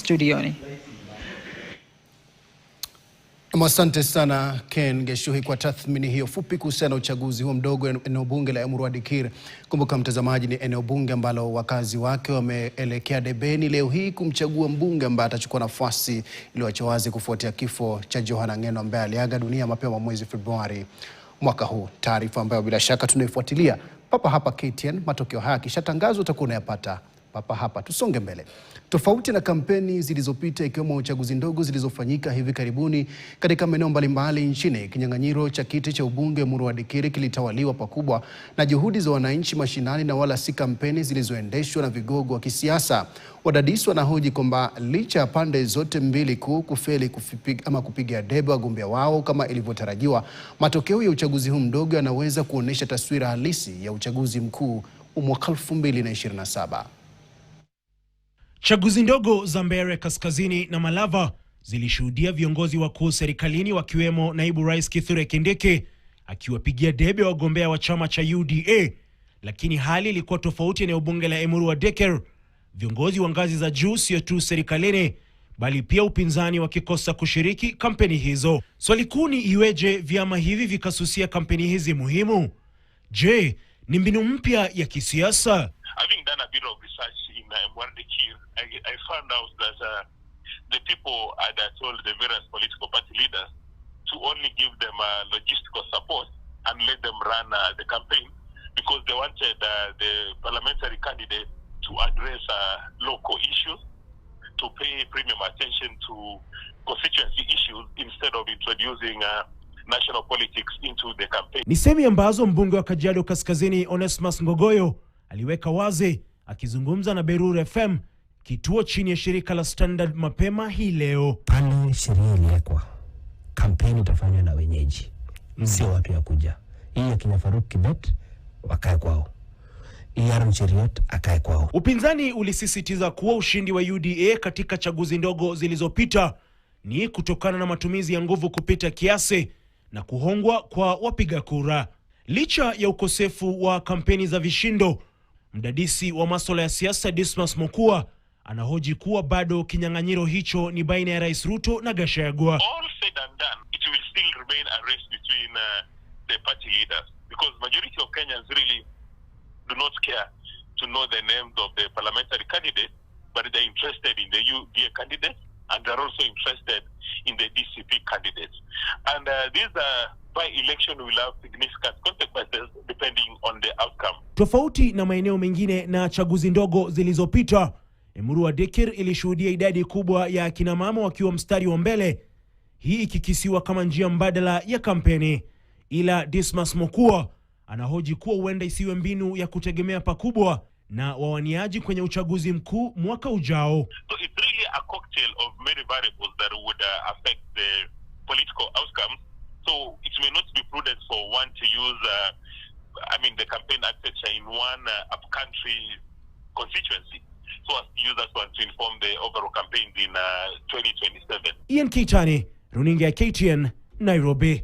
studioni. Asante sana Ken Geshuhi kwa tathmini hiyo fupi kuhusiana na uchaguzi huo mdogo eneo bunge la Emurua Dikirr. Kumbuka mtazamaji, ni eneo bunge ambalo wakazi wake wameelekea debeni leo hii kumchagua mbunge ambaye atachukua nafasi iliyoachwa wazi kufuatia kifo cha Johana Ng'eno ambaye aliaga dunia mapema mwezi Februari mwaka huu. Taarifa ambayo bila shaka tunaifuatilia papa hapa KTN. Matokeo haya kishatangazwa utakuwa unayapata papa hapa. Tusonge mbele. Tofauti na kampeni zilizopita ikiwemo uchaguzi ndogo zilizofanyika hivi karibuni katika maeneo mbalimbali nchini, kinyang'anyiro cha kiti cha ubunge Emurua Dikirr kilitawaliwa pakubwa na juhudi za wananchi mashinani na wala si kampeni zilizoendeshwa na vigogo wa kisiasa. Wadadisi wanahoji kwamba licha ya pande zote mbili kuu kufeli kupiga debe wagombea wao kama ilivyotarajiwa, matokeo ya uchaguzi huu mdogo yanaweza kuonesha taswira halisi ya uchaguzi mkuu mwaka 2027. Chaguzi ndogo za Mbeere Kaskazini na Malava zilishuhudia viongozi wakuu serikalini wakiwemo Naibu Rais Kithure Kindiki akiwapigia debe wagombea wa chama cha UDA, lakini hali ilikuwa tofauti eneo bunge la Emurua Dikirr. Viongozi wa ngazi za juu sio tu serikalini bali pia upinzani wakikosa kushiriki kampeni hizo. Swali kuu ni iweje vyama hivi vikasusia kampeni hizi muhimu? Je, ni mbinu mpya ya kisiasa? Having done a bit of research in Emurua Dikirr, I found out that the people had told the various political party leaders to only give them logistical support and let them run the campaign, because they wanted the parliamentary candidate to address local issues, to pay premium attention to constituency issues instead of introducing national politics into the campaign. Ni semi ambazo mbunge wa Kajiado Kaskazini Onesmus Ngogoyo aliweka wazi akizungumza na Berure FM, kituo chini ya shirika la Standard mapema hii leo. Pale sheria iliwekwa, kampeni itafanywa na wenyeji, sio watu ya kuja. Hii ya kina Faruk Kibet wakae kwao, Aaron Cheriot akae kwao. Upinzani ulisisitiza kuwa ushindi wa UDA katika chaguzi ndogo zilizopita ni kutokana na matumizi ya nguvu kupita kiasi na kuhongwa kwa wapiga kura. Licha ya ukosefu wa kampeni za vishindo, mdadisi wa masuala ya siasa Dismas Mokua anahoji kuwa bado kinyang'anyiro hicho ni baina ya Rais Ruto na Gachagua. All said and done, it will still remain a race between the party leaders, because majority of Kenyans really do not care to know the names of the parliamentary candidate, but they're interested in the UDA candidate, and they're also interested in the DCP candidates. And this by-election will have significant consequences depending on the outcome. Tofauti na maeneo mengine na chaguzi ndogo zilizopita, Emurua Dikirr ilishuhudia idadi kubwa ya kina mama wakiwa mstari wa mbele, hii ikikisiwa kama njia mbadala ya kampeni. Ila Dismas Mokua anahoji kuwa huenda isiwe mbinu ya kutegemea pakubwa na wawaniaji kwenye uchaguzi mkuu mwaka ujao. So it's really a cocktail of many variables that would affect the political outcomes. So it may not be prudent for one to use the campaign architecture in one upcountry constituency, so as to use that one to inform the overall campaigns in 2027. Ian Keitani, runinga ya KTN, Nairobi.